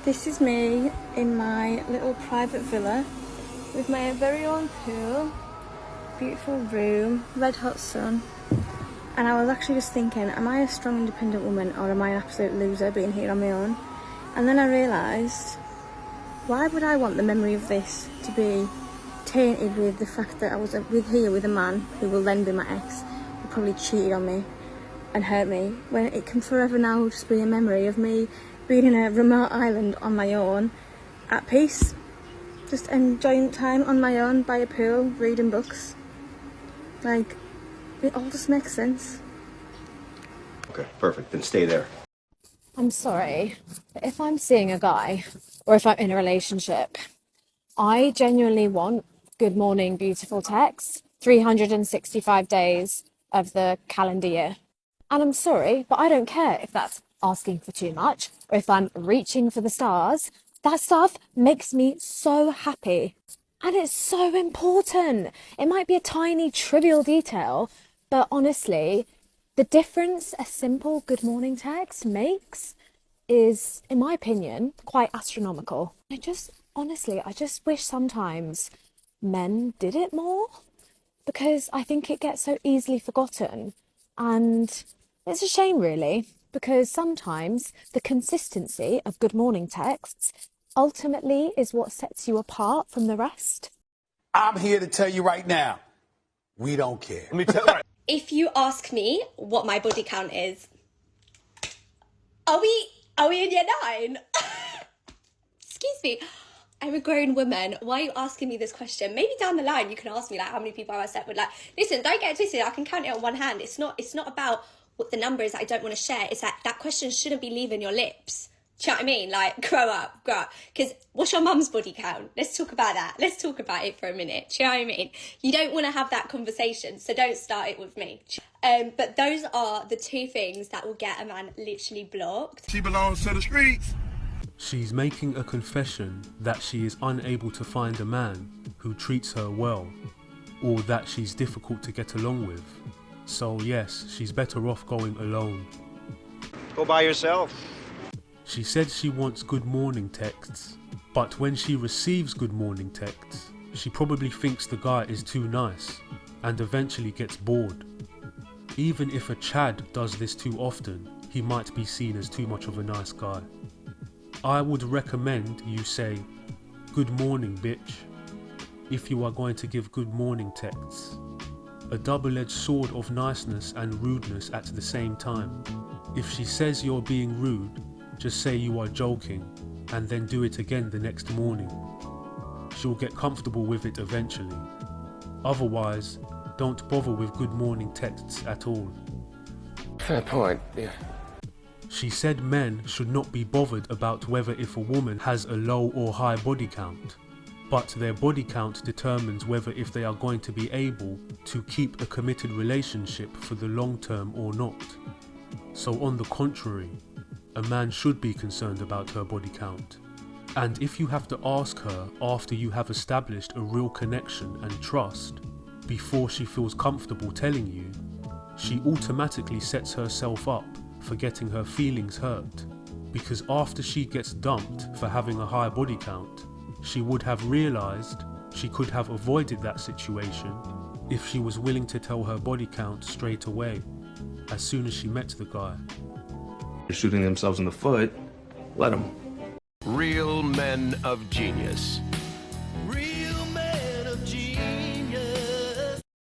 This is me in my little private villa with my very own pool, beautiful room, red hot sun. And I was actually just thinking, am I a strong independent woman or am I an absolute loser being here on my own? And then I realised, why would I want the memory of this to be tainted with the fact that I was here with a man who will then be my ex, who probably cheated on me and hurt me, when it can forever now just be a memory of me being in a remote island on my own, at peace, just enjoying time on my own by a pool, reading books. Like, it all just makes sense. Okay, perfect, then stay there. I'm sorry, but if I'm seeing a guy, or if I'm in a relationship, I genuinely want good morning, beautiful texts, 365 days of the calendar year. And I'm sorry, but I don't care if that's asking for too much, or if I'm reaching for the stars. That stuff makes me so happy. And it's so important. It might be a tiny, trivial detail, but honestly, the difference a simple good morning text makes is, in my opinion, quite astronomical. I just wish sometimes men did it more, because I think it gets so easily forgotten. And it's a shame, really, because sometimes the consistency of good morning texts ultimately is what sets you apart from the rest. I'm here to tell you right now, we don't care. Let me tell you. If you ask me what my body count is, are we in year 9? Excuse me. I'm a grown woman. Why are you asking me this question? Maybe down the line you can ask me like how many people I slept with. Like, listen, don't get it twisted. I can count it on one hand. It's not about what the number is that I don't want to share. It's that question shouldn't be leaving your lips. Do you know what I mean? Like, grow up. Because what's your mum's body count? Let's talk about that. Let's talk about it for a minute. Do you know what I mean? You don't want to have that conversation, so don't start it with me. But those are the two things that will get a man literally blocked. She belongs to the streets. She's making a confession that she is unable to find a man who treats her well, or that she's difficult to get along with. So yes, she's better off going alone. Go by yourself. She said she wants good morning texts, but when she receives good morning texts, she probably thinks the guy is too nice and eventually gets bored. Even if a Chad does this too often, he might be seen as too much of a nice guy. I would recommend you say, "Good morning, bitch," if you are going to give good morning texts. A double-edged sword of niceness and rudeness at the same time. If she says you're being rude, just say you are joking and then do it again the next morning. She'll get comfortable with it eventually. Otherwise, don't bother with good morning texts at all. Fair point, yeah. She said men should not be bothered about whether if a woman has a low or high body count, but their body count determines whether if they are going to be able to keep a committed relationship for the long term or not. So on the contrary, a man should be concerned about her body count. And if you have to ask her after you have established a real connection and trust, before she feels comfortable telling you, she automatically sets herself up for getting her feelings hurt, because after she gets dumped for having a high body count, she would have realised she could have avoided that situation if she was willing to tell her body count straight away, as soon as she met the guy. They're shooting themselves in the foot, let them. Real men of genius.